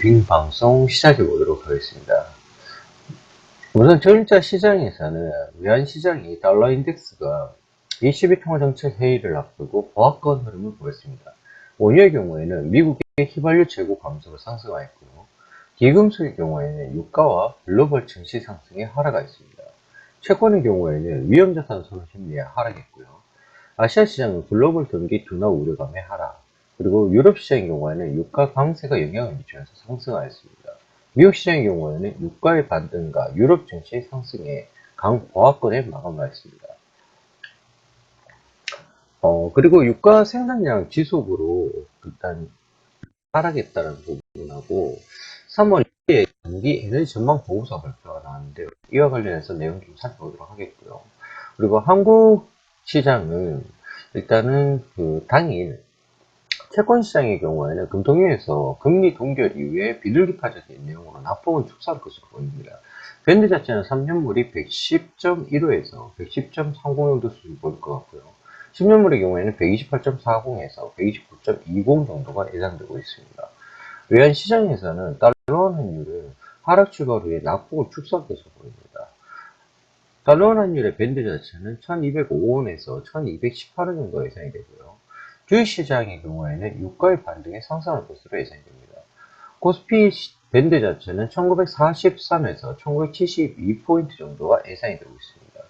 브리핑 방송 시작해 보도록 하겠습니다. 우선 전일자 시장에서는 외환시장이 달러 인덱스가 ECB 통화정책 회의를 앞두고 보합권 흐름을 보였습니다. 원유의 경우에는 미국의 휘발유 재고 감소로 상승하였고요. 기금속의 경우에는 유가와 글로벌 증시 상승에 하락하였습니다. 채권의 경우에는 위험자산 선호 심리에 하락했고요. 아시아 시장은 글로벌 경기 둔화 우려감에 하락, 그리고 유럽 시장의 경우에는 유가 강세가 영향을 미치면서 상승하였습니다. 미국 시장의 경우에는 유가의 반등과 유럽 증시의 상승에 강보합권에 마감하였습니다. 그리고 유가 생산량 지속으로 일단 하락했다는 부분하고 3월 2일에 단기 에너지 전망 보고서 발표가 나왔는데요. 이와 관련해서 내용 좀 살펴보도록 하겠고요. 그리고 한국 시장은 일단은 그 당일 채권시장의 경우에는 금통위에서 금리 동결 이후에 비둘기파적인 내용으로 낙폭은 축소할 것으로 보입니다. 밴드 자체는 3년물이 110.15에서 110.30 정도 수준 보일 것 같고요. 10년물의 경우에는 128.40에서 129.20 정도가 예상되고 있습니다. 외환시장에서는 달러원 환율은 하락 출발 후에 낙폭을 축소할 것으로 보입니다. 달러원 환율의 밴드 자체는 1205원에서 1218원 정도 예상이 되고요. 주식시장의 경우에는 유가의 반등에 상승할 것으로 예상됩니다. 코스피 밴드 자체는 1943에서 1972포인트 정도가 예상이 되고 있습니다.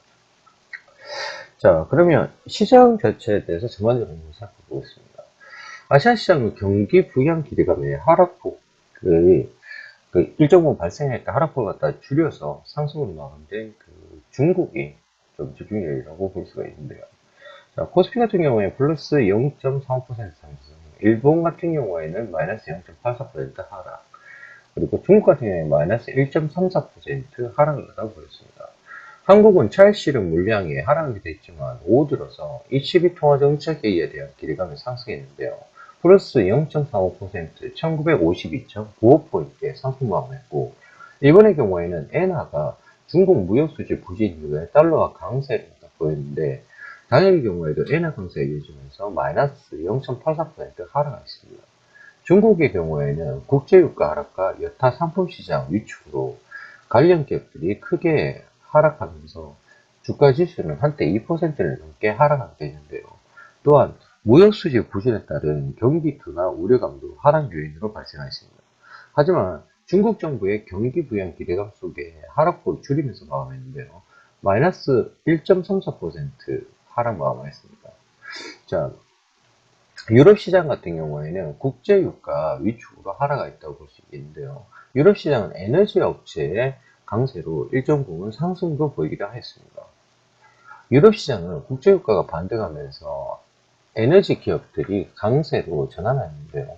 자, 그러면 시장 자체에 대해서 전반적으로 살펴보겠습니다. 아시아 시장은 경기 부양 기대감에 하락폭을 일정 부분 발생했다 하락폭을 갖다 줄여서 상승으로 나오는데 중국이 좀 집중력이라고 볼 수가 있는데요. 자, 코스피 같은 경우에 플러스 0.35% 상승, 일본 같은 경우에는 마이너스 0.84% 하락, 그리고 중국 같은 경우에 마이너스 1.34% 하락을 하다 보였습니다. 한국은 차익 실현 물량이 하락하게 됐지만 오후 들어서 ECB 통화정책 회의에 대한 기대감이 상승했는데요. 플러스 0.45%, 1952.95포인트의 상승 마감했고, 일본의 경우에는 엔화가 중국 무역수지 부진 이후에 달러와 강세를 보였는데, 당일의 경우에도 엔화 강세가 이어지면서 마이너스 0.84% 하락했습니다. 중국의 경우에는 국제유가 하락과 여타 상품시장 위축으로 관련 기업들이 크게 하락하면서 주가 지수는 한때 2%를 넘게 하락하게 되는데요. 또한 무역수지 부진에 따른 경기 둔화 우려감도 하락 요인으로 발생했습니다. 하지만 중국 정부의 경기 부양 기대감 속에 하락폭을 줄이면서 마감했는데요. 마이너스 1.34% 하락 마감했습니다. 자, 유럽 시장 같은 경우에는 국제유가 위축으로 하락가 있다고 볼 수 있겠는데요. 유럽 시장은 에너지 업체의 강세로 일정 부분 상승도 보이기도 했습니다. 유럽 시장은 국제유가가 반등하면서 에너지 기업들이 강세로 전환하는데요.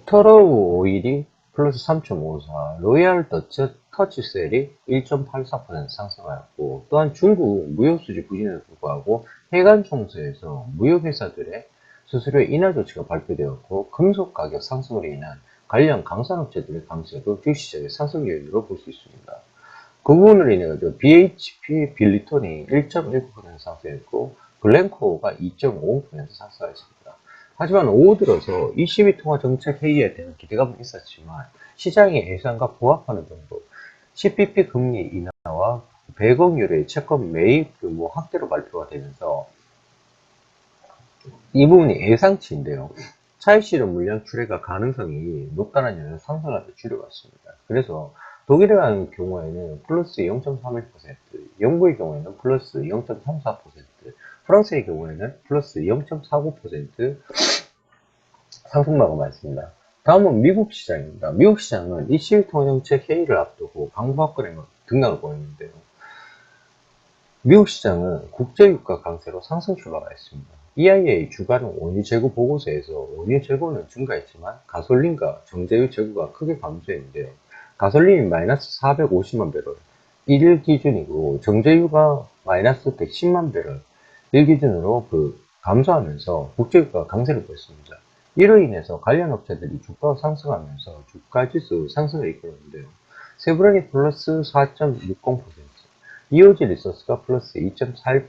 터러우 오일이 플러스 3.54, 로얄 더치 터치셀이 1.84% 상승하였고, 또한 중국 무역수지 부진에도 불구하고 해관 총수에서 무역회사들의 수수료 인하 조치가 발표되었고, 금속 가격 상승으로 인한 관련 강산업체들의 강세도 주식시장의 상승 요인으로 볼 수 있습니다. 그 부분으로 인해 BHP 빌리톤이 1.19% 상승했고, 글렌코어가 2.50% 상승했습니다. 하지만 오후 들어서 ECB 통화정책 회의에 대한 기대감은 있었지만 시장의 예상과 부합하는 정도, CPP 금리 인하와 100억 유로의 채권 매입 규모 확대로 발표가 되면서 이 부분이 예상치인데요. 차익 실현 물량 출회가 가능성이 높다는 점에서 상승을 줄여갔습니다. 그래서 독일의 경우에는 플러스 0.31%, 영국의 경우에는 플러스 0.34%, 프랑스의 경우에는 플러스 0.49% 상승마가 많습니다. 다음은 미국 시장입니다. 미국 시장은 ECB 통화정책 회의를 앞두고 방부학권의 등락을 보였는데요. 미국 시장은 국제유가 강세로 상승 출발하였습니다. EIA 주간 원유 재고 보고서에서 원유 재고는 증가했지만 가솔린과 정제유 재고가 크게 감소했는데요. 가솔린이 마이너스 450만 배럴, 1일 기준이고 정제유가 마이너스 110만 배럴, 1 기준으로 감소하면서 국제유가 강세를 보였습니다. 이로 인해서 관련 업체들이 주가가 상승하면서 주가지수 상승을 이끌었는데요. 세브란이 플러스 4.60%, 이오지 리소스가 플러스 2.41%,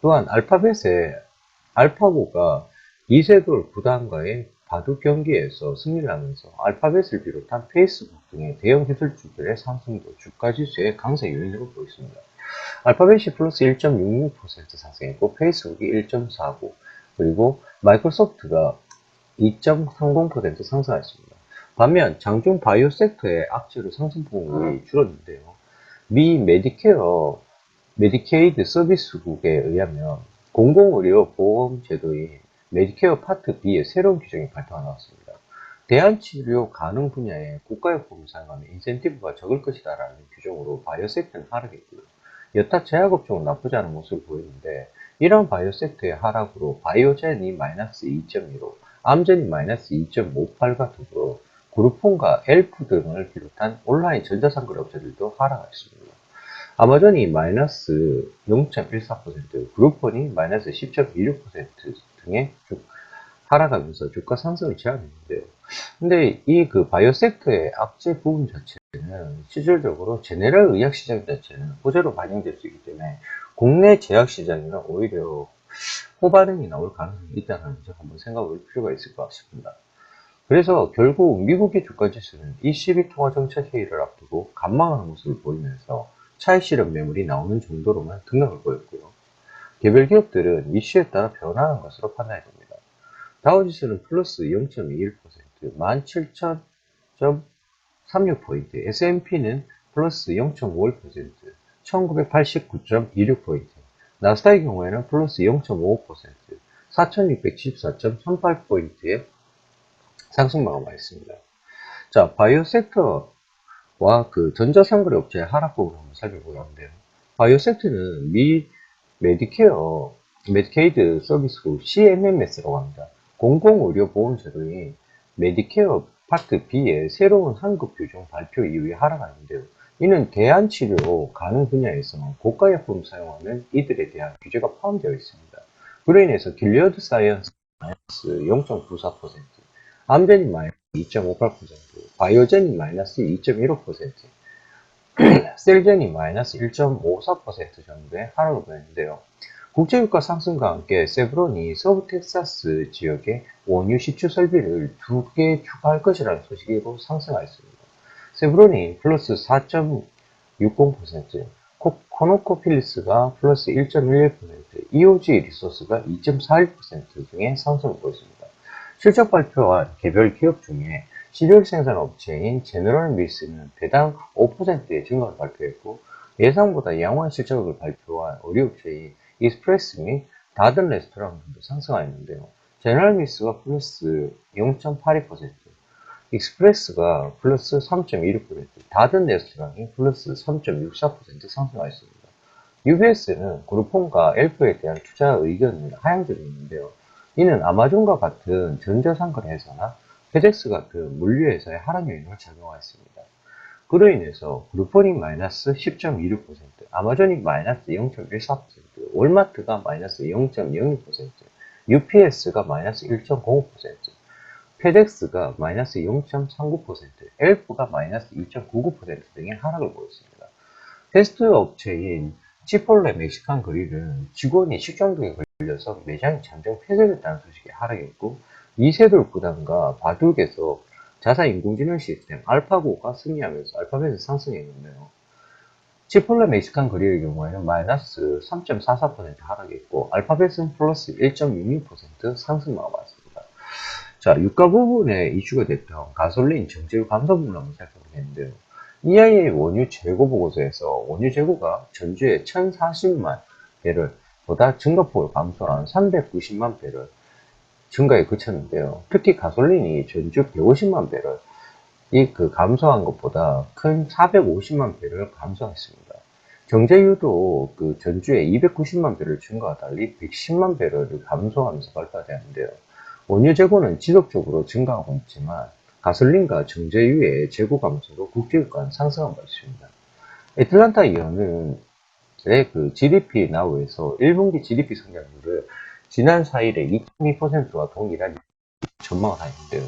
또한 알파벳의 알파고가 이세돌 구단과의 바둑 경기에서 승리를 하면서 알파벳을 비롯한 페이스북 등의 대형 기술주들의 상승도 주가지수의 강세 요인으로 보였습니다. 알파벳이 플러스 1.66% 상승했고 페이스북이 1.49, 그리고 마이크로소프트가 2.30% 상승했습니다. 반면 장중 바이오 섹터의 악재로 상승폭이 줄었는데요. 미 메디케이드 서비스국에 의하면 공공의료 보험 제도인 메디케어 파트 B의 새로운 규정이 발표가 나왔습니다. 대안치료 가능 분야에 국가요법을 사용하면 인센티브가 적을 것이다라는 규정으로 바이오 섹터는 하락했고요. 여타 제약업종은 나쁘지 않은 모습을 보였는데, 이러한 바이오 섹터의 하락으로 바이오젠이 마이너스 2.15, 암젠이 마이너스 2.58과 더불어 그룹폰과 엘프 등을 비롯한 온라인 전자상거래 업체들도 하락했습니다. 아마존이 마이너스 0.14%, 그룹폰이 마이너스 10.26% 등의 하락하면서 주가 상승을 제한했는데요. 근데 이 그 바이오 섹터의 악재 부분 자체는 실질적으로 제네럴 의약 시장 자체는 호재로 반영될 수 있기 때문에 국내 제약 시장에는 오히려 호반응이 나올 가능성이 있다는 점 한번 생각해 볼 필요가 있을 것 같습니다. 그래서 결국 미국의 주가 지수는 ECB 통화정책 회의를 앞두고 간망하는 모습을 보이면서 차익 실현 매물이 나오는 정도로만 등락을 보였고요. 개별 기업들은 이슈에 따라 변화하는 것으로 판단이 됩니다. 다우지수는 플러스 0.21%, 17,000.36포인트, S&P는 플러스 0.51%, 1989.26포인트, 나스닥의 경우에는 플러스 0.55%, 4,614.38포인트의 상승 마감하였습니다. 자, 바이오 섹터와 그 전자상거래 업체의 하락 부분을 한번 살펴보려 하는데요. 바이오 섹터는 미 메디케이드 서비스국 CMMS라고 합니다. 공공의료보험제도인 메디케어 파트 B의 새로운 환급 규정 발표 이후에 하락하는데요. 이는 대안치료 가능 분야에서 고가약품 사용하는 이들에 대한 규제가 포함되어 있습니다. 그로 인해서 길리어드 사이언스 마이너스 0.94%, 암젠이 마이너스 2.58%, 바이오젠이 마이너스 2.15%, 셀젠이 마이너스 1.54% 정도의 하락을 보였는데요. 국제유가 상승과 함께 세브론이 서부 텍사스 지역에 원유 시추 설비를 2개 추가할 것이라는 소식으로 상승하였습니다. 세브론이 플러스 4.60%, 코노코필리스가 플러스 1.11%, EOG 리소스가 2.41% 등의 상승을 보였습니다. 실적 발표한 개별 기업 중에 시력 생산 업체인 제너럴 밀스는 배당 5%의 증가를 발표했고, 예상보다 양호한 실적을 발표한 의류업체인 익스프레스 및 다든 레스토랑 등도 상승하였는데요. 제너럴 밀스가 플러스 0.82%, 익스프레스가 플러스 3.16%, 다든 레스토랑이 플러스 3.64% 상승하였습니다. UBS는 그룹폰과 엘프에 대한 투자 의견을 하향드렸는데요. 이는 아마존과 같은 전자상거래 회사나 페덱스 같은 물류회사의 하락 요인을 작용하였습니다. 그로 인해서 그룹폰이 마이너스 10.26%, 아마존이 마이너스 0.14%, 월마트가 마이너스 0.06%, UPS가 마이너스 1.05%, 페덱스가 마이너스 0.39%, 엘프가 마이너스 2.99% 등의 하락을 보였습니다. 패스트 업체인 치폴레 멕시칸 그릴은 직원이 식중독에 걸려서 매장이 잠정 폐쇄됐다는 소식이 하락했고, 이세돌 구단과 바둑에서 자사 인공지능 시스템 알파고가 승리하면서 알파벳은 상승했는데요. 치폴레 멕시칸 그릴의 경우에는 마이너스 3.44% 하락했고, 알파벳은 플러스 1.66% 상승 마감했습니다. 자, 유가 부분에 이슈가 됐던 가솔린 정제유 감소 부분을 한번 살펴보겠는데요. EIA 원유 재고 보고서에서 원유 재고가 전주에 1040만 배럴보다 증가폭을 감소한 390만 배럴 증가에 그쳤는데요. 특히 가솔린이 전주 150만 배럴 그 감소한 것보다 큰 450만 배럴 감소했습니다. 정제유도 그 전주에 290만 배럴 증가와 달리 110만 배럴을 감소하면서 발표되었는데요. 원유 재고는 지속적으로 증가하고 있지만 가솔린과 정제유의 재고 감소로 국제유가는 상승한 바 있습니다. 애틀란타 이어는 그 GDP 나우에서 1분기 GDP 성장률을 지난 4일에 2.2%와 동일한 전망을 하는데요.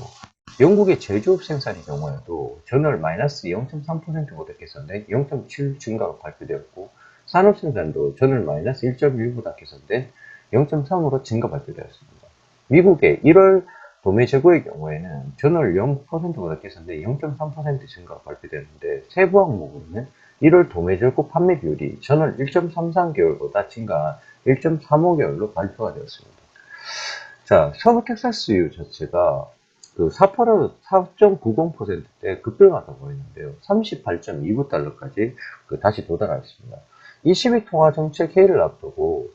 영국의 제조업 생산의 경우에도 전월 마이너스 0.3%보다 개선된 0.7 증가가 발표되었고, 산업 생산도 전월 마이너스 1.1보다 개선된 0.3으로 증가 발표되었습니다. 미국의 1월 도매 재고의 경우에는 전월 0%보다 깨졌는데 0.3% 증가가 발표되는데 세부 항목으로는 1월 도매 재고 판매 비율이 전월 1.33개월보다 증가한 1.35개월로 발표가 되었습니다. 자, 서부 텍사스유 자체가 그 4.90%대 급등하다 보이는데요. 38.29달러까지 다시 도달하였습니다. 22 통화 정책 회의를 앞두고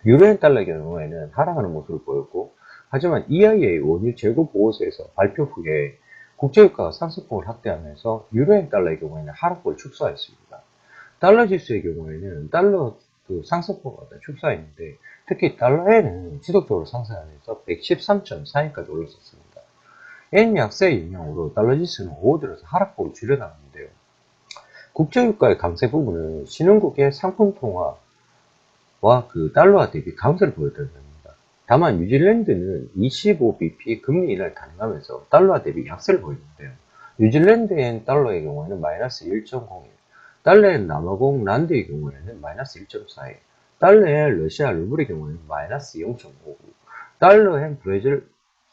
유로엔 달러의 경우에는 하락하는 모습을 보였고, 하지만 EIA 원유 재고 보고서에서 발표 후에 국제유가가 상승폭을 확대하면서 유로엔 달러의 경우에는 하락폭을 축소하였습니다. 달러 지수의 경우에는 달러 상승폭을 축소했는데, 특히 달러엔은 지속적으로 상승하면서 113.4엔까지 올랐었습니다. 엔 약세의 영향으로 달러 지수는 5월 들어서 하락폭을 줄여나가는데요. 국제유가의 강세 부분은 신흥국의 상품 통화와 달러화 대비 강세를 보였다는 겁니다. 다만 뉴질랜드는 25bp 금리 인하를 단행하면서 달러화 대비 약세를 보이는데요. 뉴질랜드엔 달러의 경우에는 마이너스 1.01, 달러엔 남아공 란드의 경우에는 마이너스 1.41, 달러엔 러시아 루블의 경우에는 마이너스 0.59, 달러엔 브라질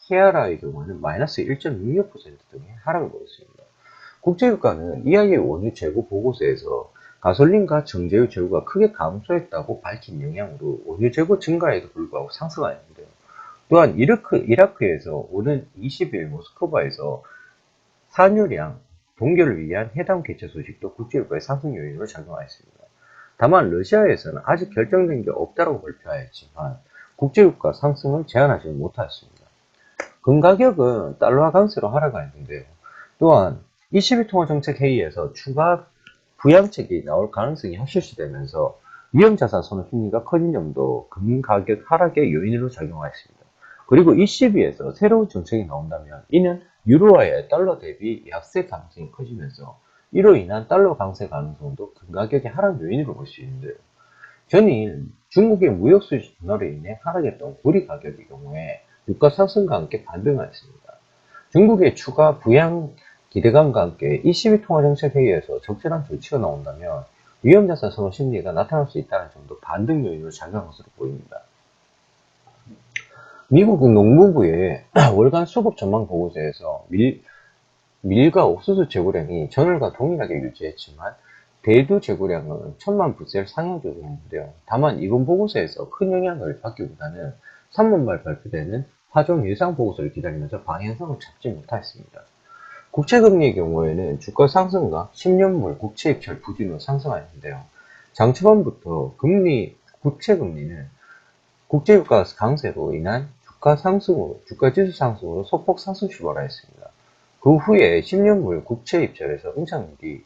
히아라의 경우에는 마이너스 1.66% 등의 하락을 보였습니다. 국제유가는 EIA 원유 재고 보고서에서 가솔린과 정제유 재고가 크게 감소했다고 밝힌 영향으로 원유 재고 증가에도 불구하고 상승하였는데요. 또한 이라크에서 오는 20일 모스크바에서 산유량 동결을 위한 회담 개최 소식도 국제유가의 상승 요인으로 작용하였습니다. 다만 러시아에서는 아직 결정된 게 없다고 발표하였지만 국제유가 상승을 제한하지 못하였습니다. 금 가격은 달러화 강세로 하락하였는데요. 또한 22통화정책회의에서 추가 부양책이 나올 가능성이 확실시되면서 위험자산 선호 심리가 커진 점도 금 가격 하락의 요인으로 작용하였습니다. 그리고 22에서 새로운 정책이 나온다면 이는 유로화의 달러 대비 약세 가능성이 커지면서 이로 인한 달러 강세 가능성도 금 가격의 하락 요인으로 볼 수 있는데요. 전일 중국의 무역 수지 둔화로 인해 하락했던 구리 가격의 경우에 유가 상승과 함께 반등하였습니다. 중국의 추가 부양 기대감과 함께 22통화정책회의에서 적절한 조치가 나온다면 위험자산 선호 심리가 나타날 수 있다는 점도 반등 요인으로 작용한 것으로 보입니다. 미국 농무부의 월간 수급 전망 보고서에서 밀과 옥수수 재고량이 전월과 동일하게 유지했지만 대두 재고량은 1000만 부셀 상향 조정했는데요. 다만 이번 보고서에서 큰 영향을 받기보다는 3월 말 발표되는 파종 예상 보고서를 기다리면서 방향성을 잡지 못했습니다. 국채금리의 경우에는 주가 상승과 10년물 국채 입찰 부진으로 상승하였는데요. 장 초반부터 국채금리는 국제유가 강세로 인한 주가지수 상승으로 소폭 상승 출발하였습니다. 그 후에 10년물 국채 입찰에서 응착률이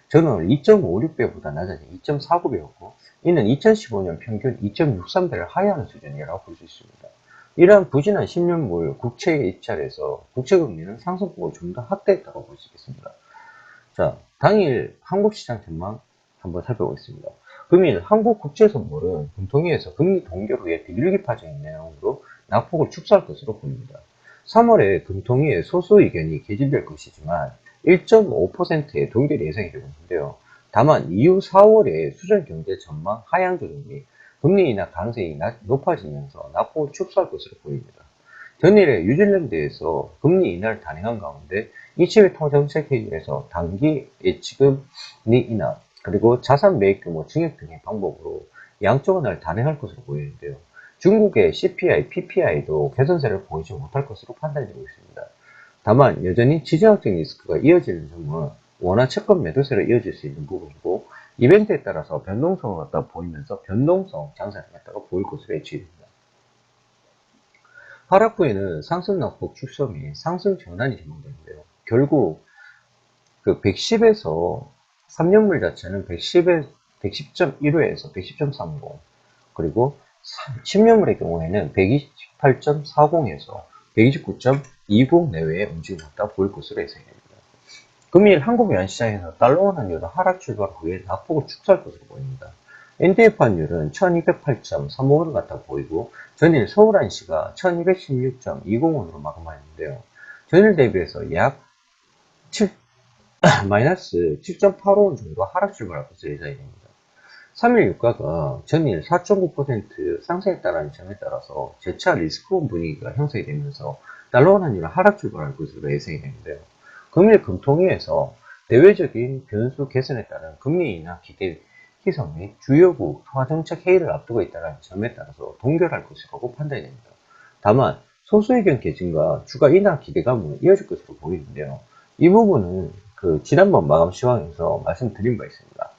전월 2.56배보다 낮아진 2.49배였고, 이는 2015년 평균 2.63배를 하회하는 수준이라고 볼 수 있습니다. 이러한 부진한 10년물 국채 입찰에서 국채금리는 상승폭을 좀 더 확대했다고 볼 수 있겠습니다. 자, 당일 한국시장 전망 한번 살펴보겠습니다. 금일 한국국채선물은 금통위에서 금리 동결 후에 비둘기 파정인 내용으로 낙폭을 축소할 것으로 보입니다. 3월에 금통위의 소수 의견이 개진될 것이지만 1.5%의 동결이 예상이 되고 있는데요. 다만 이후 4월에 수전 경제 전망 하향 조정 및 금리 인하 가능성이 높아지면서 낙폭을 축소할 것으로 보입니다. 전일에 뉴질랜드에서 금리 인하를 단행한 가운데 22 통화정책회의에서 단기 예치금리 인하 그리고 자산 매입 규모 증액 등의 방법으로 양적 완화를 단행할 것으로 보이는데요. 중국의 CPI, PPI도 개선세를 보이지 못할 것으로 판단되고 있습니다. 다만 여전히 지정학적 리스크가 이어지는 점은 원화 채권 매도세로 이어질 수 있는 부분이고 이벤트에 따라서 변동성을 갖다 보이면서 변동성 장세를 갖다가 보일 것으로 예측됩니다. 하락 후에는 상승 낙폭 축소 및 상승 전환이 전망되는데요. 결국 110에서 3년물 자체는 110.15에서 110.30 그리고 10년물의 경우에는 128.40에서 129.20 내외의 움직임을 갖다 보일 것으로 예상됩니다. 금일 한국 외환시장에서 달러원 환율은 하락 출발 후에 낙폭을 축소할 것으로 보입니다. NDF 환율은 1208.35원을 갖다 보이고 전일 서울한시가 1216.20원으로 마감하였는데요. 전일 대비해서 약 마이너스 7.85원 정도 하락 출발할 것으로 예상이 됩니다. 3일 유가가 전일 4.9% 상승했다는 점에 따라서 재차 리스크온 분위기가 형성이 되면서 달러원 환율은 하락 출발할 것으로 예상이 되는데요. 금일 금통위에서 대외적인 변수 개선에 따른 금리 인하 기대 희석 및 주요국 통화정책 회의를 앞두고 있다는 점에 따라서 동결할 것이라고 판단이 됩니다. 다만 소수 의견 개진과 주가 인하 기대감은 이어질 것으로 보이는데요. 이 부분은 지난번 마감 시황에서 말씀드린 바 있습니다.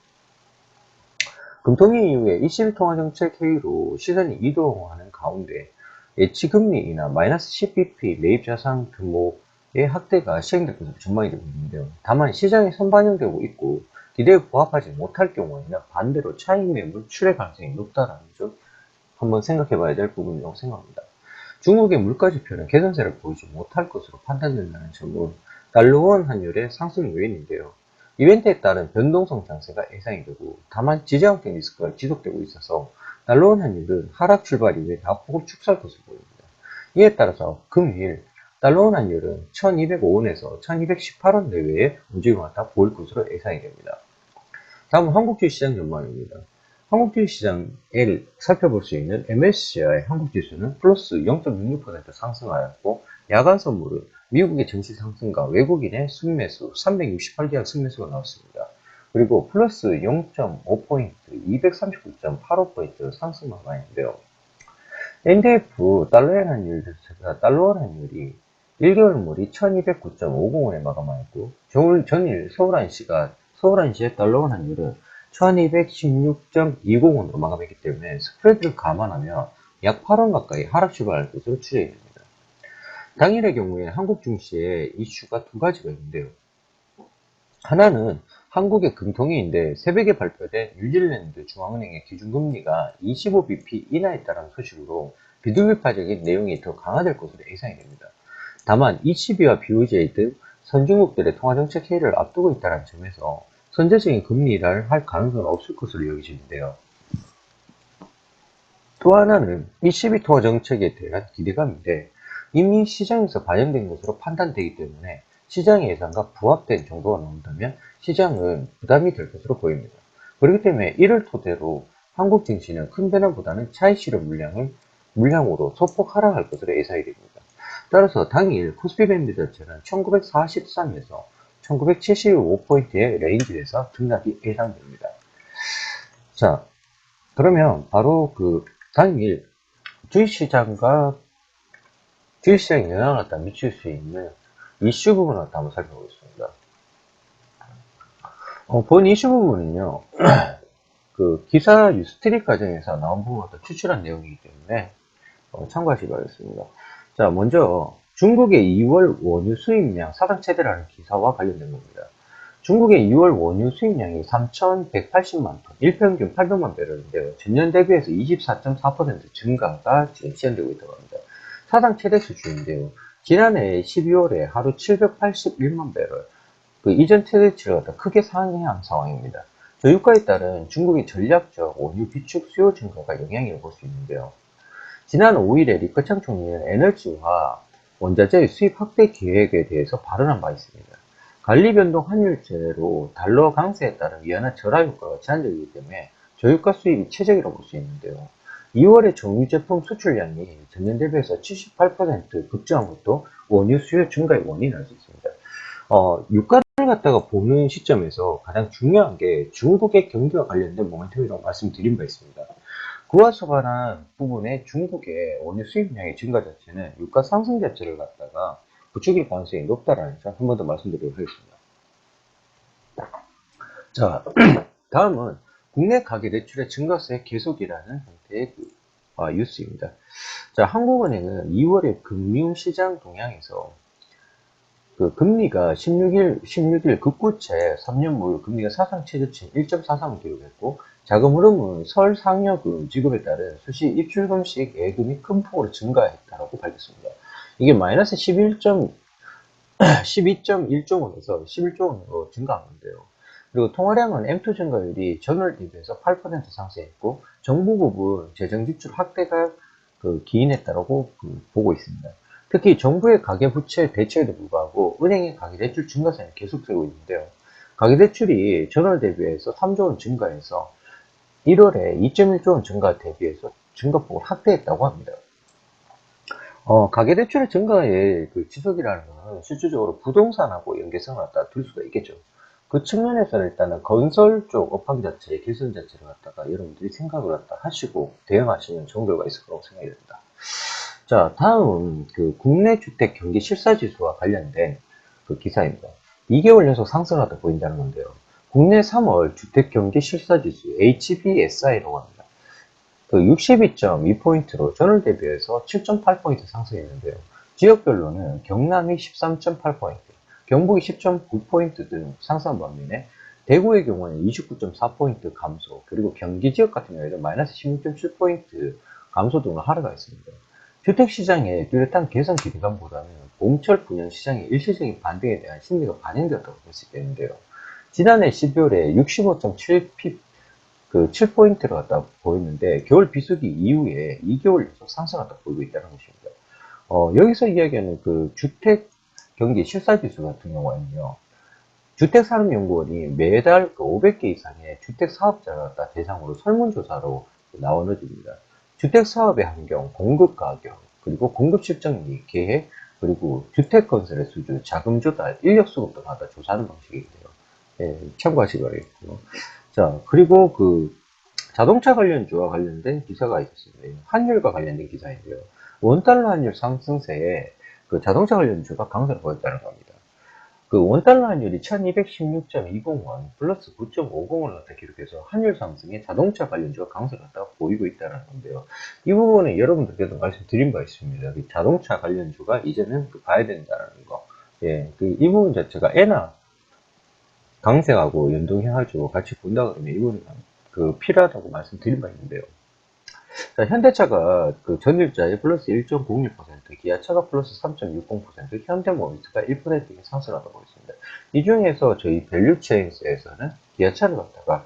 금통위 이후에 20일 통화정책 회의로 시선이 이동하는 가운데 예치금리 인하 마이너스 10bp 매입 자산 규모의 확대가 시행될 것으로 전망이 되고 있는데요. 다만 시장에 선반영되고 있고 기대에 부합하지 못할 경우에는 반대로 차익 매물 출회 가능성이 높다는 점 한번 생각해 봐야 될 부분이라고 생각합니다. 중국의 물가지표는 개선세를 보이지 못할 것으로 판단된다는 점은 달러원 환율의 상승 요인인데요. 이벤트에 따른 변동성 장세가 예상이 되고 다만 지정학적 리스크가 지속되고 있어서 달러원 환율은 하락 출발 이후에 낙폭을 축소할 것으로 보입니다. 이에 따라서 금일 달러원 환율은 1205원에서 1218원 내외에 움직임을 갖다 보일 것으로 예상이 됩니다. 다음은 한국 주식시장 전망입니다. 한국 주식시장을 살펴볼 수 있는 MSCI 한국지수는 플러스 0.66% 상승하였고 야간 선물은 미국의 증시 상승과 외국인의 순매수 368계약 순매수가 나왔습니다. 그리고 플러스 0.5포인트 239.85포인트 상승 마감인데요. NDF 달러엔 환율이 1개월물이 1209.50원에 마감하였고 전일 서울한시의 달러원 환율은 1216.20원으로 마감했기 때문에 스프레드를 감안하면 약 8원 가까이 하락 출발할 것으로 추정이 됩니다. 당일의 경우에 한국 증시에 이슈가 두 가지가 있는데요. 하나는 한국의 금통위인데 새벽에 발표된 뉴질랜드 중앙은행의 기준금리가 25bp 인하했다는 소식으로 비둘기파적인 내용이 더 강화될 것으로 예상이 됩니다. 다만 ECB와 BOJ 등 선진국들의 통화정책 회의를 앞두고 있다는 점에서 선제적인 금리 인하를 할 가능성은 없을 것으로 여겨지는데요. 또 하나는 ECB 통화정책에 대한 기대감인데 이미 시장에서 반영된 것으로 판단되기 때문에 시장의 예상과 부합된 정도가 나온다면 시장은 부담이 될 것으로 보입니다. 그렇기 때문에 이를 토대로 한국 증시는 큰 변화보다는 차익 실현 물량으로 소폭 하락할 것으로 예상이 됩니다. 따라서 당일 코스피 밴드 자체는 1943에서 1975포인트의 레인지에서 등락이 예상됩니다. 자, 그러면 바로 당일 주식시장에 영향을 갖다 미칠 수 있는 이슈 부분을 갖다 한번 살펴보겠습니다. 본 이슈 부분은요, 기사 뉴스트릭 과정에서 나온 부분을 갖다 추출한 내용이기 때문에 참고하시기 바라겠습니다. 자, 먼저 중국의 2월 원유 수입량 사상 최대라는 기사와 관련된 겁니다. 중국의 2월 원유 수입량이 3,180만 톤, 일평균 800만 배럴인데요. 전년 대비해서 24.4% 증가가 지금 시현되고 있다고 합니다. 사상 최대 수준인데요. 지난해 12월에 하루 781만 배럴, 이전 최대치를 갖다 크게 상회한 상황입니다. 저유가에 따른 중국의 전략적 원유 비축 수요 증가가 영향을 볼 수 있는데요. 지난 5일에 리커창 총리는 에너지와 원자재 수입 확대 계획에 대해서 발언한 바 있습니다. 관리 변동 환율제로 달러 강세에 따른 위안화 절하 효과가 제한적이기 때문에 저유가 수입이 최적이라고 볼 수 있는데요. 2월에 정유 제품 수출량이 전년 대비해서 78% 급증한 것도 원유 수요 증가의 원인이 할 수 있습니다. 유가를 갖다가 보는 시점에서 가장 중요한 게 중국의 경기와 관련된 모멘텀이라고 말씀드린 바 있습니다. 그와 서반한 부분에 중국의 원유 수입량의 증가 자체는 유가 상승 자체를 갖다가 부추길 가능성이 높다라는 점 한 번 더 말씀드리도록 하겠습니다. 자, 다음은 국내 가계 대출의 증가세 계속이라는 형태의 뉴스입니다. 자, 한국은행은 2월에 금융시장 동향에서 금리가 16일 급고체 3년물 금리가 사상 최저치 1.43을 기록했고 자금 흐름은 설 상여금 지급에 따른 수시 입출금식 예금이 큰 폭으로 증가했다고 밝혔습니다. 이게 마이너스 12.1조 원에서 11조 원으로 증가한 건데요. 그리고 통화량은 M2 증가율이 전월 대비해서 8% 상승했고 정부 부분 재정 지출 확대가 기인했다고 보고 있습니다. 특히 정부의 가계부채 대체에도 불구하고 은행의 가계대출 증가세는 계속되고 있는데요. 가계대출이 전월 대비해서 3조 원 증가해서 1월에 2.1조 원 증가 대비해서 증가폭을 확대했다고 합니다. 가계대출의 증가의 그 지속이라는 것은 실질적으로 부동산하고 연계성을 갖다 둘 수가 있겠죠. 그 측면에서는 일단은 건설 쪽 업황 자체, 개선 자체를 갖다가 여러분들이 생각을 갖다 하시고 대응하시면 좋은 결과가 있을 거라고 생각이 됩니다. 자, 다음 그 국내 주택 경기 실사 지수와 관련된 그 기사입니다. 2개월 연속 상승하다 보인다는 건데요. 국내 3월 주택 경기 실사 지수 HBSI라고 합니다. 그 62.2포인트로 전월 대비해서 7.8포인트 상승했는데요. 지역별로는 경남이 13.8포인트, 경북이 10.9포인트 등 상승한 반면에 대구의 경우는 29.4포인트 감소, 그리고 경기 지역 같은 경우에는 마이너스 16.7포인트 감소 등으로 하락가 있습니다. 주택시장의 뚜렷한 개선 기대감보다는 봄철 분양 시장의 일시적인 반등에 대한 심리가 반영되었다고 볼 수 있겠는데요. 지난해 12월에 65.7포인트를 갖다 보였는데 겨울 비수기 이후에 2개월 연속 상승하다 보이고 있다는 것입니다. 여기서 이야기하는 그 주택 경기 실사지수 같은 경우에는요. 주택산업연구원이 매달 그 500개 이상의 주택사업자를 갖다 대상으로 설문조사로 나눠줍니다. 주택사업의 환경, 공급 가격, 그리고 공급 실정리, 계획, 그리고 주택건설의 수준, 자금 조달, 인력 수급 등을 갖다 조사하는 방식인데요. 예, 참고하시기 바라겠고요. 자, 그리고 그 자동차 관련주와 관련된 기사가 있었습니다. 환율과 관련된 기사인데요. 원달러 환율 상승세에 그 자동차 관련주가 강세를 보였다는 겁니다. 그 원달러 환율이 1216.20원 플러스 9.50원을 기록해서 환율 상승에 자동차 관련주가 강세를 갖다가 보이고 있다는 건데요. 이 부분은 여러분들께도 말씀드린 바 있습니다. 그 자동차 관련주가 이제는 그 봐야 된다는 거. 예, 그 이 부분 자체가 엔화 강세하고 연동해가지고 같이 본다 그러면 이거는 그 필요하다고 말씀드린 바 있는데요. 자, 현대차가 그 전일자에 플러스 1.06%, 기아차가 플러스 3.60%, 현대모비스가 1% 상승하다고 있습니다. 이 중에서 저희 밸류체인스에서는 기아차를 갖다가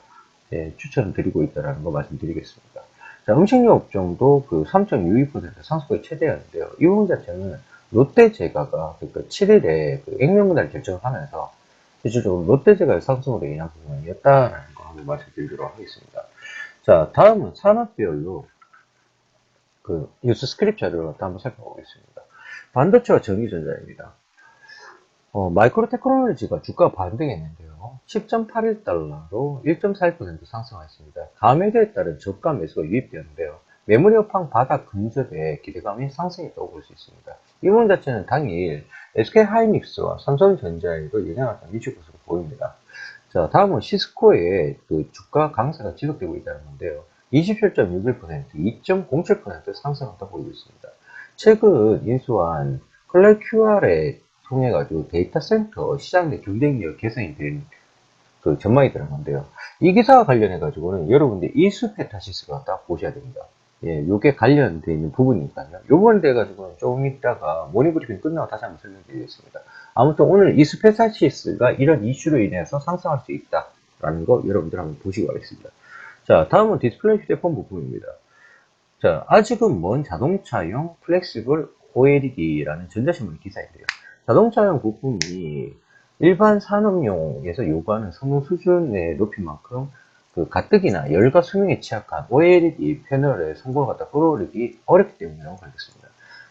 추천을 드리고 있다는 거 말씀드리겠습니다. 자, 음식료 업종도 그 3.62% 상승폭이 최대였는데요. 이 부분 자체는 롯데제과가 그러니까 7일에 그 액면분할 결정을 하면서 실질적으로 롯데제과의 상승으로 인한 부분이었다라는 거 한번 말씀드리도록 하겠습니다. 자, 다음은 산업별로 그 뉴스 스크립 자료를 한번 살펴보겠습니다. 반도체와 전기전자입니다. 마이크로 테크놀로지가 주가 반등했는데요. 10.81달러로 1.41% 상승했습니다. 감매도에 따른 저가 매수가 유입되었는데요. 메모리 업황 바닥 근접에 기대감이 상승했다고 볼 수 있습니다. 이 부분 자체는 당일 SK하이닉스와 삼성전자에도 영향을 미칠 것으로 보입니다. 자, 다음은 시스코의 그 주가 강세가 지속되고 있다는 건데요. 27.61%, 2.07% 상승하다 보이고 있습니다. 최근 인수한 클래QR에 통해 가지고 데이터 센터 시장 내 경쟁력 개선이 된 그 전망이 되는 건데요. 이 기사와 관련해 가지고는 여러분들 이수페타시스를 갖다 보셔야 됩니다. 예, 요게 관련되어 있는 부분이니까요. 요 부분에 대해 가지고는 조금 있다가 모닝브리핑 끝나고 다시 한번 설명드리겠습니다. 아무튼 오늘 이수페타시스가 이런 이슈로 인해서 상승할 수 있다라는 거 여러분들 한번 보시기 바라겠습니다. 자, 다음은 디스플레이 휴대폰 부품입니다. 자, 아직은 먼 자동차용 플렉시블 OLED라는 전자신문 기사인데요. 자동차용 부품이 일반 산업용에서 요구하는 성능 수준의 높이만큼 그 가뜩이나 열과 수명에 취약한 OLED 패널의 성공을 갖다 끌어올리기 어렵기 때문이라고 밝혔습니다.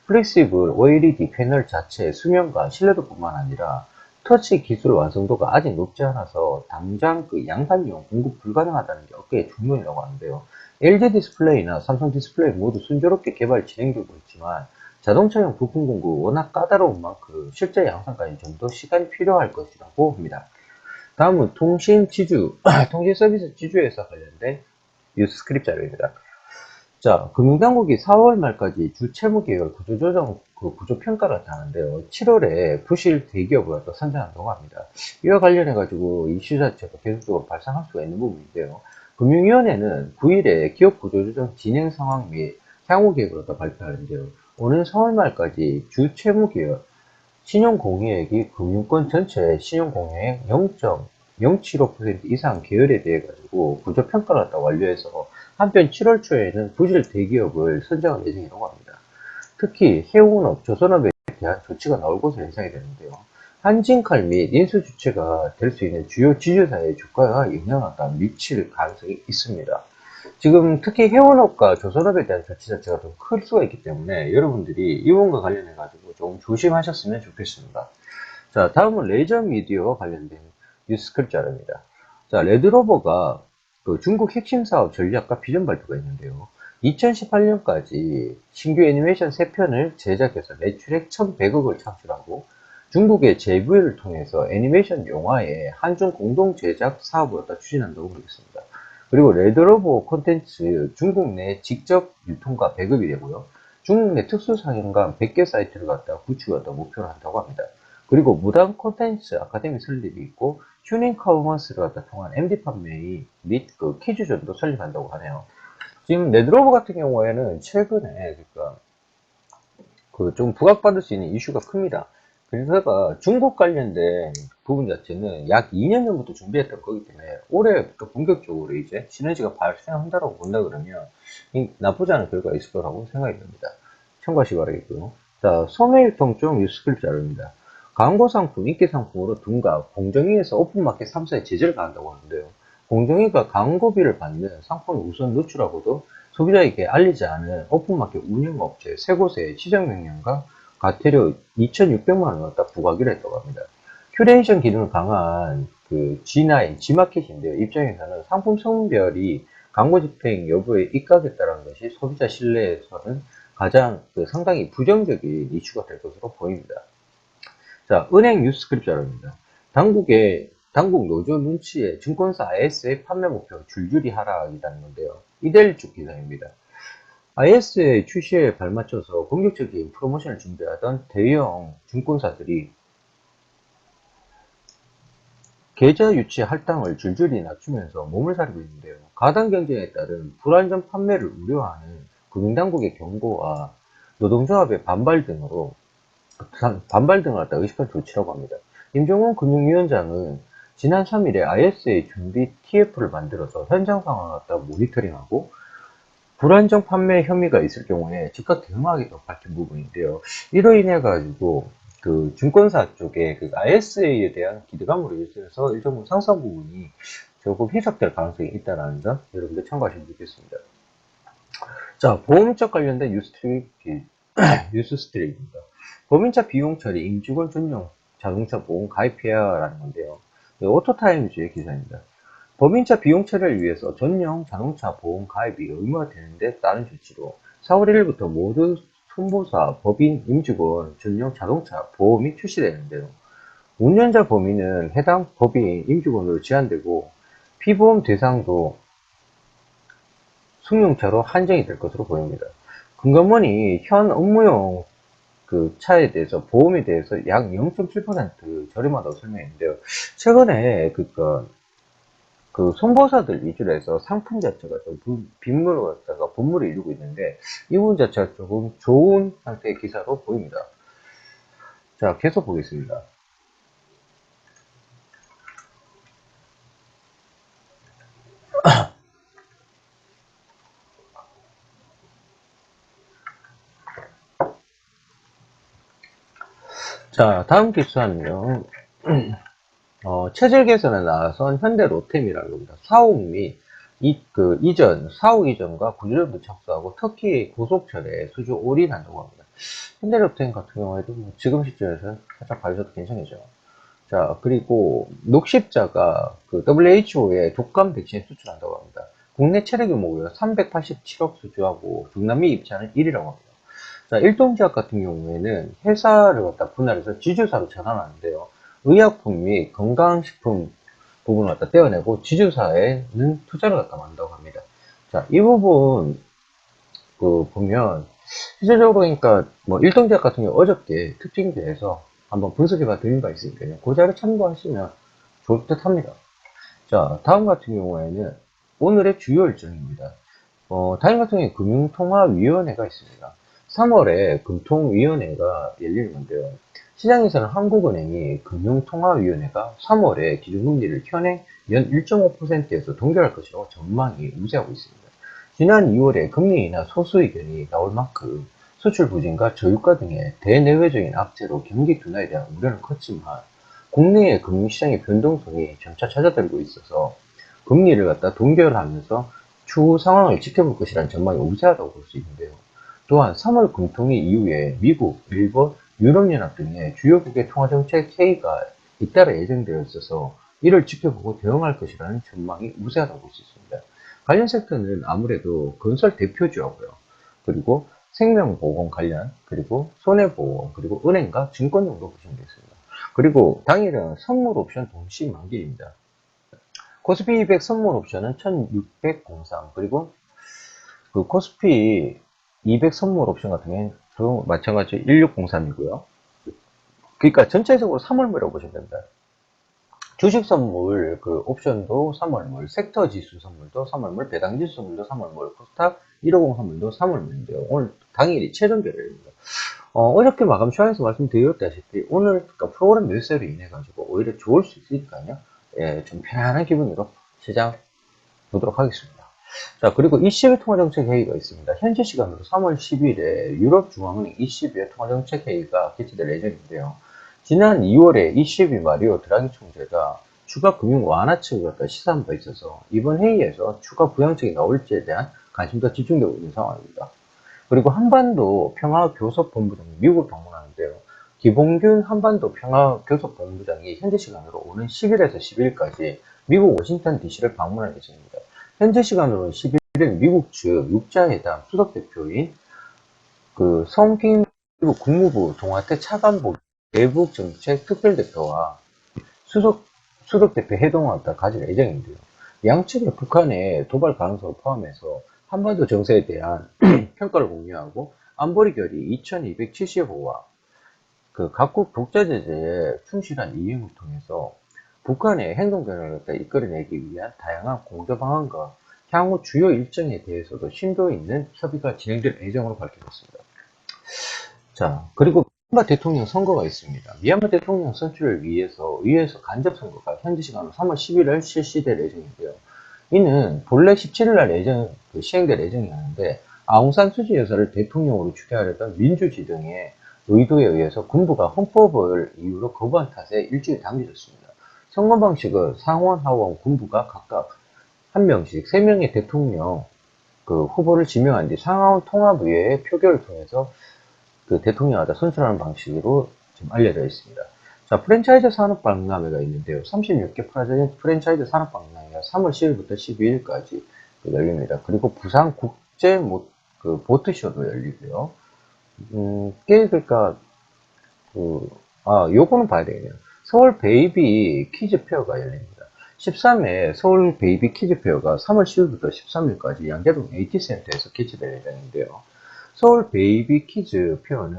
플렉시블 OLED 패널 자체의 수명과 신뢰도뿐만 아니라 터치 기술 완성도가 아직 높지 않아서 당장 그 양산용 공급 불가능하다는 게 업계의 중론이라고 하는데요. LG 디스플레이나 삼성 디스플레이 모두 순조롭게 개발 진행되고 있지만 자동차용 부품 공급 워낙 까다로운 만큼 실제 양산까지 좀 더 시간이 필요할 것이라고 합니다. 다음은 통신 지주, 통신 서비스 지주에서 관련된 뉴스 스크립 자료입니다. 자, 금융당국이 4월 말까지 주 채무 계획 구조조정 구조 평가를 하는데요. 7월에 부실 대기업을 또 선정한다고 합니다. 이와 관련해 가지고 이슈 자체가 계속적으로 발생할 수가 있는 부분인데요. 금융위원회는 9일에 기업 구조조정 진행 상황 및 향후 계획을 또 발표하는데요. 오는 4월 말까지 주 채무 계획 신용공여액이 금융권 전체 신용공여액 0.075% 이상 계열에 대해 가지고 구조평가를 갖다 완료해서 한편 7월 초에는 부실 대기업을 선정할 예정이라고 합니다. 특히 해운업, 조선업에 대한 조치가 나올 것으로 예상이 되는데요. 한진칼 및 인수주체가 될 수 있는 주요 지주사의 주가가 영향을 미칠 가능성이 있습니다. 지금 특히 해운업과 조선업에 대한 조치 자체가 좀 클 수가 있기 때문에 여러분들이 이 부분과 관련해 가지고 좀 조심하셨으면 좋겠습니다. 자, 다음은 레저 미디어와 관련된 뉴스 클자입니다. 자, 레드로버가 그 중국 핵심 사업 전략과 비전 발표가 있는데요. 2018년까지 신규 애니메이션 3편을 제작해서 매출액 1,100억을 창출하고 중국의 제부를 통해서 애니메이션 영화의 한중 공동 제작 사업을 추진한다고 하겠습니다. 그리고 레드로버 콘텐츠 중국 내 직접 유통과 배급이 되고요. 중국 내 특수상영관 100개 사이트를 구축을 목표로 한다고 합니다. 그리고 무단 콘텐츠 아카데미 설립이 있고 튜닝 커머스를 통한 MD 판매 및 그 퀴즈존도 설립한다고 하네요. 지금 레드로버 같은 경우에는 최근에 그러니까 그 좀 부각받을 수 있는 이슈가 큽니다. 그래서 중국 관련된 부분 자체는 약 2년 전부터 준비했던 거기 때문에 올해부터 본격적으로 이제 시너지가 발생한다고 본다 그러면 나쁘지 않은 결과가 있을 거라고 생각이 듭니다. 참고하시기 바라겠고요. 자, 소매유통 쪽 뉴스 클립 자료입니다. 광고 상품, 인기 상품으로 둔갑, 공정위에서 오픈마켓 3사에 제재를 가한다고 하는데요. 공정위가 광고비를 받는 상품을 우선 노출하고도 소비자에게 알리지 않은 오픈마켓 운영업체 3곳에 시정명령과 과태료 2,600만원 을 부과하기로 했다고 합니다. 큐레이션 기능을 강한 그 G9, G마켓인데요. 입장에서는 상품 성별이 광고 집행 여부에 입각했다는 것이 소비자 신뢰에서는 가장 상당히 부정적인 이슈가 될 것으로 보입니다. 자, 은행 뉴스 클립 자료입니다. 당국 노조 눈치에 증권사 IS의 판매 목표 줄줄이 하락이라는 건데요. 이데일 쪽 기사입니다. IS의 출시에 발맞춰서 공격적인 프로모션을 준비하던 대형 증권사들이 계좌 유치 할당을 줄줄이 낮추면서 몸을 사리고 있는데요. 가당 경쟁에 따른 불안전 판매를 우려하는 금융당국의 경고와 노동조합의 반발 등을 의식한 조치라고 합니다. 임종원 금융위원장은 지난 3일에 ISA 준비 TF를 만들어서 현장 상황을 모니터링하고 불안정 판매 혐의가 있을 경우에 즉각 대응하겠다고 밝힌 부분인데요. 이로 인해 가지고 그 증권사 쪽에 그 ISA에 대한 기대감으로 인해서 일정 부분 상승 부분이 조금 희석될 가능성이 있다는 점 여러분들 참고하시면 좋겠습니다. 자, 보험적 관련된 뉴스 스트릭입니다. 법인차 비용 처리 임직원 전용 자동차 보험 가입해야라는 건데요. 오토타임즈의 기사입니다. 법인차 비용 처리를 위해서 전용 자동차 보험 가입이 의무화 되는데 따른 조치로 4월 1일부터 모든 손보사, 법인, 임직원 전용 자동차 보험이 출시되는데요. 운전자 범위는 해당 법인, 임직원으로 제한되고 피보험 대상도 승용차로 한정이 될 것으로 보입니다. 금감원이 현 업무용 그 차에 대해서 보험에 대해서 약 0.7% 저렴하다고 설명했는데요. 최근에 그 손보사들 위주로 해서 상품 자체가 좀 빗물을 갖다가 분물을 이루고 있는데 이 부분 자체가 조금 좋은 상태의 기사로 보입니다. 자, 계속 보겠습니다. 자, 다음 기사는요. 체질 개선에 나선 현대 로템이라고 합니다. 사옥 및 사옥 이전과 구조조도 착수하고 터키 고속철에 수주 올인한다고 합니다. 현대 로템 같은 경우에도 지금 시점에서 살짝 봐주셔도 괜찮겠죠. 자, 그리고 녹십자가 그 WHO에 독감 백신 수출한다고 합니다. 국내 체류 규모고요. 387억 수주하고 중남미 입찰은 1위라고 합니다. 자, 일동제약 같은 경우에는 회사를 분할해서 지주사로 전환하는데요. 의약품 및 건강식품 부분을 떼어내고 지주사에는 투자를 만든다고 합니다. 자, 이 부분 보면 실질적으로 그러니까 일동제약 같은 경우 어저께 특징대에서 한번 분석해봐 드린 바 있으니까요. 그 자료 참고하시면 좋을 듯 합니다. 자, 다음 같은 경우에는 오늘의 주요 일정입니다. 다음 같은 경우에 금융통화위원회가 있습니다. 3월에 금통위원회가 열리는 건데요. 시장에서는 한국은행이 금융통화위원회가 3월에 기준금리를 현행 연 1.5%에서 동결할 것이라고 전망이 우세하고 있습니다. 지난 2월에 금리 인하 소수 의견이 나올 만큼 수출 부진과 저유가 등의 대내외적인 악재로 경기 둔화에 대한 우려는 컸지만 국내의 금융시장의 변동성이 점차 잦아들고 있어서 금리를 동결하면서 추후 상황을 지켜볼 것이라는 전망이 우세하다고 볼 수 있는데요. 또한 3월 금통위 이후에 미국, 일본, 유럽연합 등의 주요국의 통화정책 회의가 잇따라 예정되어 있어서 이를 지켜보고 대응할 것이라는 전망이 우세하다고 볼 수 있습니다. 관련 섹터는 아무래도 건설 대표주하고요. 그리고 생명보험 관련, 그리고 손해보험, 그리고 은행과 증권 정도 보시면 되겠습니다. 그리고 당일은 선물 옵션 동시 만기입니다. 코스피 200 선물 옵션은 1603, 그리고 그 코스피 200 선물 옵션 같은 경우는 마찬가지 1603이고요. 그러니까 전체적으로 3월물이라고 보시면 됩니다. 주식 선물, 그 옵션도 3월물, 섹터 지수 선물도 3월물, 배당 지수 선물도 3월물, 코스닥 150 선물도 3월물인데요. 오늘 당일이 최종 결혈입니다. 어저께 마감 시간에서 말씀드렸다시피 오늘 그러니까 프로그램 매수로 인해 가지고 오히려 좋을 수 있으니까요. 예, 좀 편안한 기분으로 시장 보도록 하겠습니다. 자, 그리고 ECB 통화정책 회의가 있습니다. 현재 시간으로 3월 10일에 유럽중앙은행 ECB의 통화정책 회의가 개최될 예정인데요. 지난 2월에 ECB 마리오 드라기 총재가 추가 금융 완화책을 갖다 시사한 바 있어서 이번 회의에서 추가 부양책이 나올지에 대한 관심도 집중되고 있는 상황입니다. 그리고 한반도 평화교섭본부장이 미국을 방문하는데요. 기봉균 한반도 평화교섭본부장이 현재 시간으로 오는 10일에서 12일까지 미국 워싱턴 DC를 방문할 예정입니다. 현재 시간으로는 11일 미국 측 육자회담 수석대표인 그 성김 미국 국무부 동아태 차관보 대북정책 특별대표와 수석대표 회동을 가질 예정인데요. 양측의 북한의 도발 가능성을 포함해서 한반도 정세에 대한 평가를 공유하고 안보리 결의 2275와 그 각국 독자제재에 충실한 이행을 통해서 북한의 행동 변화를 이끌어내기 위한 다양한 공조 방안과 향후 주요 일정에 대해서도 심도 있는 협의가 진행될 예정으로 밝혀졌습니다. 자, 그리고 미얀마 대통령 선거가 있습니다. 미얀마 대통령 선출을 위해서 의회에서 간접 선거가 현지 시간으로 3월 11일 실시될 예정인데요. 이는 본래 17일 날 시행될 예정이었는데 아웅산 수지 여사를 대통령으로 추대하려던 민주지 등의 의도에 의해서 군부가 헌법을 이유로 거부한 탓에 일주일 당겨졌습니다. 선거 방식은 상원, 하원, 군부가 각각 한 명씩 3명의 대통령 후보를 지명한 뒤 상하원 통합의회의 표결을 통해서 그 대통령마다 선출하는 방식으로 지금 알려져 있습니다. 자, 프랜차이즈 산업박람회가 있는데요. 36개 프랜차이즈 산업박람회가 3월 10일부터 12일까지 열립니다. 그리고 부산 국제 보트쇼도 열리고요. 그러니까, 요거는 봐야 되겠네요. 서울 베이비 퀴즈 페어가 열립니다. 13회 서울 베이비 퀴즈 페어가 3월 10일부터 13일까지 양재동 AT센터에서 개최될 예정인데요. 서울 베이비 키즈 페어는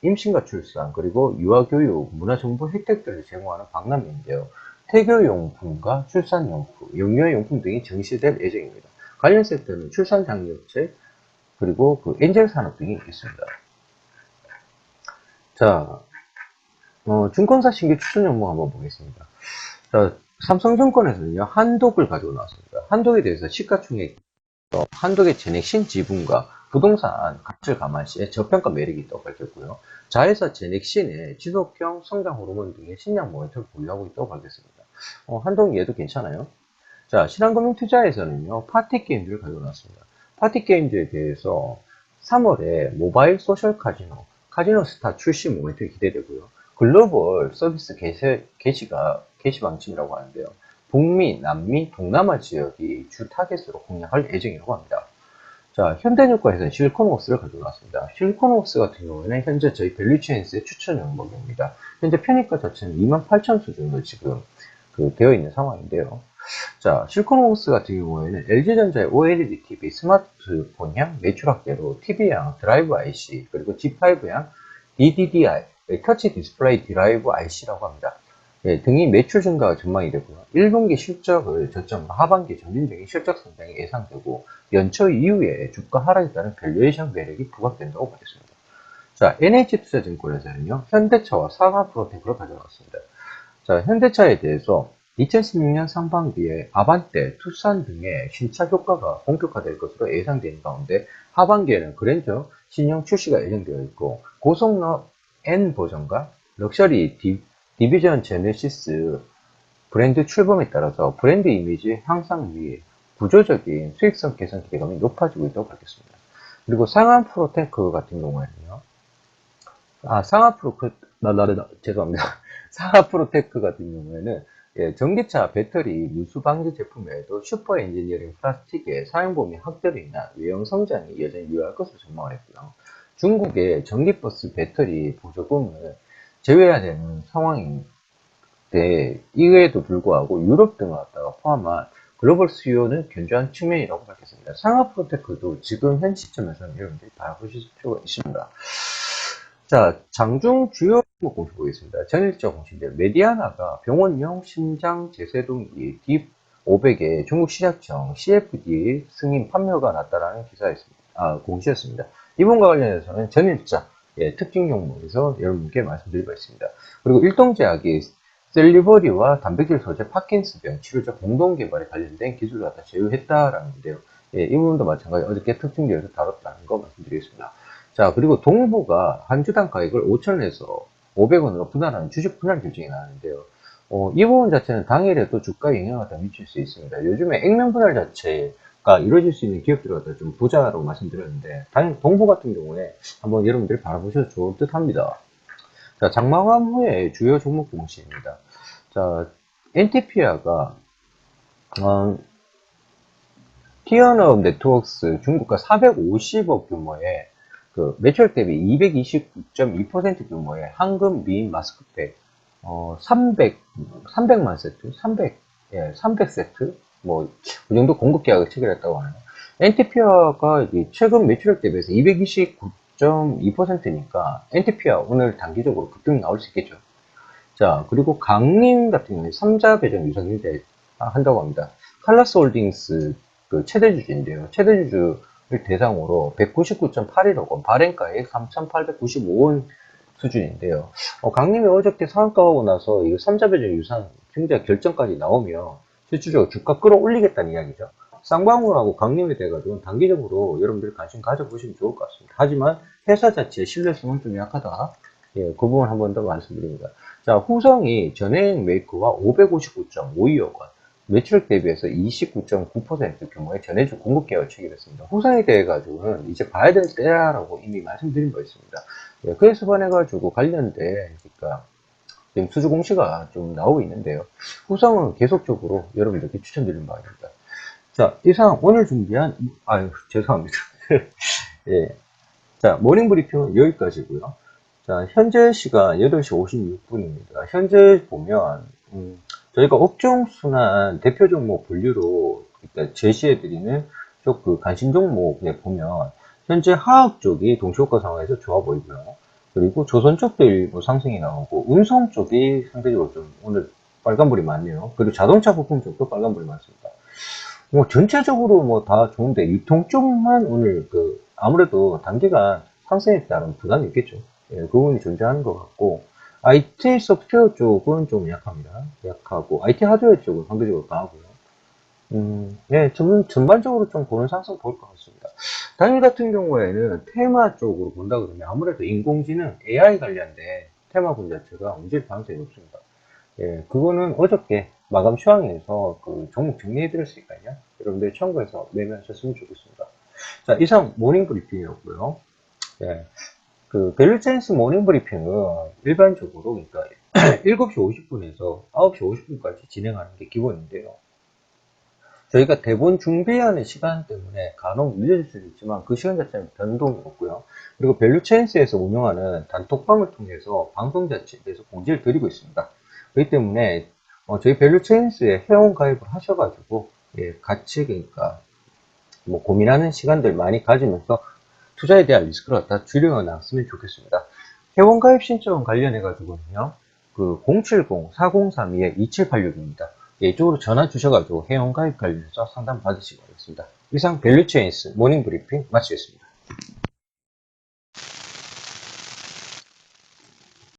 임신과 출산, 그리고 유아교육, 문화정보 혜택들을 제공하는 박람회인데요. 태교용품과 출산용품, 영유아용품 등이 전시될 예정입니다. 관련 섹터는 출산장려책, 그리고 엔젤 산업 등이 있습니다. 자, 증권사 신규 추천 종목 한번 보겠습니다. 자, 삼성증권에서는요, 한독을 가지고 나왔습니다. 한독에 대해서 시가총액, 한독의 전액 신지분과 부동산 가치를 감안 시에 저평가 매력이 있다고 밝혔고요. 자회사 제넥신의 지속형 성장 호르몬 등의 신약 모멘텀을 보유하고 있다고 밝혔습니다. 한동 얘도 괜찮아요. 자, 신한금융투자에서는요, 파티게임즈를 가지고 나왔습니다. 파티게임즈에 대해서 3월에 모바일 소셜 카지노 스타 출시 모멘텀이 기대되고요. 글로벌 서비스 개시 방침이라고 하는데요. 북미, 남미, 동남아 지역이 주 타겟으로 공략할 예정이라고 합니다. 자, 현대증권에서는 실리콘웍스를 가지고 나왔습니다. 실리콘웍스 같은 경우에는 현재 저희 밸류체인스의 추천 종목입니다. 현재 편입가 자체는 28,000 수준으로 지금 되어 있는 상황인데요. 자, 실리콘웍스 같은 경우에는 LG전자의 OLED TV, 스마트폰향 매출 확대로 TV향 드라이브 IC, 그리고 G5향 DDDI, 터치 디스플레이 드라이브 IC라고 합니다. 예, 등이 매출 증가가 전망이 되고요. 1분기 실적을 저점으로 하반기 점진적인 실적 성장이 예상되고 연초 이후에 주가 하락에 따른 밸류에이션 매력이 부각된다고 보겠습니다. 자, NH투자증권에서는요, 현대차와 사과프로텍을 가져왔습니다. 자, 현대차에 대해서 2016년 상반기에 아반떼, 투싼 등의 신차 효과가 본격화될 것으로 예상되는 가운데 하반기에는 그랜저 신형 출시가 예정되어 있고 고속력 N 버전과 럭셔리 디비전 제네시스 브랜드 출범에 따라서 브랜드 이미지 향상 및 구조적인 수익성 개선 기대감이 높아지고 있다고 밝혔습니다. 그리고 상한 프로테크 같은 경우에는요. 상하 프로크, 죄송합니다. 상하 프로테크 같은 경우에는 예, 전기차 배터리 누수 방지 제품 외에도 슈퍼 엔지니어링 플라스틱의 사용 범위 확대로 인한 외형 성장이 여전히 유효할 것으로 전망을 했고요. 중국의 전기버스 배터리 보조금을 제외해야 되는 상황인데 이에도 불구하고 유럽 등을 갖다가 포함한 글로벌 수요는 견조한 측면이라고 밝혔습니다. 상하 프로테크도 지금 현 시점에서는 여러분들이 바라보실 필요가 있습니다. 자, 장중 주요 종목 공시 보겠습니다. 전일적 공시인데, 메디아나가 병원용 심장 제세동기 딥500의 중국 시작청 CFD 승인 판매가 났다라는 공시였습니다. 이번과 관련해서는 전일자 특징 종목에서 여러분께 말씀드리고 있습니다. 그리고 일동제약이 셀리버리와 단백질 소재 파킨스병 치료제 공동 개발에 관련된 기술을 갖다 제휴했다라는데요. 이 부분도 마찬가지 어저께 특징제에서 다뤘다는 거 말씀드리겠습니다. 자, 그리고 동부가 한 주당 가격을 5,000원에서 500원으로 분할하는 주식 분할 결정이 나왔는데요. 이 부분 자체는 당일에도 주가에 영향을 다 미칠 수 있습니다. 요즘에 액면 분할 자체가 이루어질 수 있는 기업들을 갖다 좀 부자라고 말씀드렸는데, 당연 동부 같은 경우에 한번 여러분들이 바라보셔도 좋을 듯 합니다. 자, 장마감 후에 주요 종목 공시입니다. 자, 엔티피아가, 티언업 네트워크스 중국가 450억 규모의 그 매출 대비 229.2% 규모의 황금 미인 마스크팩 300만 세트, 300세트 그 정도 공급 계약을 체결했다고 하네요. 엔티피아가 최근 매출액 대비해서 229.2%니까 엔티피아 오늘 단기적으로 급등이 나올 수 있겠죠. 자, 그리고 강림 같은 경우는 3자 배정 유상인데 한다고 합니다. 칼라스 홀딩스 그 최대 주주인데요. 최대 주주를 대상으로 199.81억 원, 발행가액 3,895원 수준인데요. 강림이 어저께 상한가하고 나서 이거 3자 배정 유상 증자 결정까지 나오면 실질적으로 주가 끌어올리겠다는 이야기죠. 쌍방울하고 강림에 대해 가지고는 단기적으로 여러분들 관심 가져보시면 좋을 것 같습니다. 하지만 회사 자체의 신뢰성은 좀 약하다. 예, 그 부분 한 번 더 말씀드립니다. 자, 후성이 전해액 메이크와 559.52억 원, 매출액 대비해서 29.9% 규모의 전해주 공급 계약을 체결했습니다. 후성에 대해 가지고는 이제 봐야 될 때라고 이미 말씀드린 바 있습니다. 예, 그에 수반해가지고 관련된 그러니까 지금 수주 공시가 좀 나오고 있는데요. 후성은 계속적으로 여러분들께 추천드리는 바입니다. 자, 이상 오늘 준비한 죄송합니다. 예, 자, 모닝 브리핑은 여기까지고요. 자, 현재 시간 8시 56분입니다. 현재 보면 저희가 업종 순환 대표 종목 분류로 제시해드리는 쪽 그 관심 종목에 보면 현재 화학 쪽이 동시효과 상황에서 좋아 보이고요. 그리고 조선 쪽도 일부 상승이 나오고 운송 쪽이 상대적으로 좀 오늘 빨간불이 많네요. 그리고 자동차 부품 쪽도 빨간불이 많습니다. 전체적으로 다 좋은데 유통 쪽만 오늘 아무래도 단기간 상승에 따른 부담이 있겠죠. 예, 그 부분이 존재하는 것 같고, IT 소프트웨어 쪽은 좀 약합니다. 약하고, IT 하드웨어 쪽은 상대적으로 강하고요. 예, 전반적으로 좀 보는 상승 볼 것 같습니다. 당일 같은 경우에는 테마 쪽으로 본다 그러면 아무래도 인공지능, AI 관련된 테마군 자체가 움직일 가능성이 높습니다. 예, 그거는 어저께 마감 시황에서 그 종목 정리해드렸으니까요. 여러분들 참고해서 매매하셨으면 좋겠습니다. 자, 이상 모닝 브리핑이었고요. 예, 그 밸류체인스 모닝 브리핑은 일반적으로 그러니까 7시 50분에서 9시 50분까지 진행하는 게 기본인데요. 저희가 대본 준비하는 시간 때문에 간혹 늦어질 수도 있지만 그 시간 자체는 변동이 없고요. 그리고 밸류체인스에서 운영하는 단톡방을 통해서 방송 자체에 대해서 공지를 드리고 있습니다. 그렇기 때문에 저희 밸류체인스에 회원 가입을 하셔가지고 같이 그러니까 고민하는 시간들 많이 가지면서 투자에 대한 리스크를 갖다 줄여 나갔으면 좋겠습니다. 회원 가입 신청 관련해 가지고는요, 그 070-4032-2786입니다. 이쪽으로 전화 주셔가지고 회원 가입 관련해서 상담 받으시기 바라겠습니다. 이상 밸류체인스 모닝 브리핑 마치겠습니다.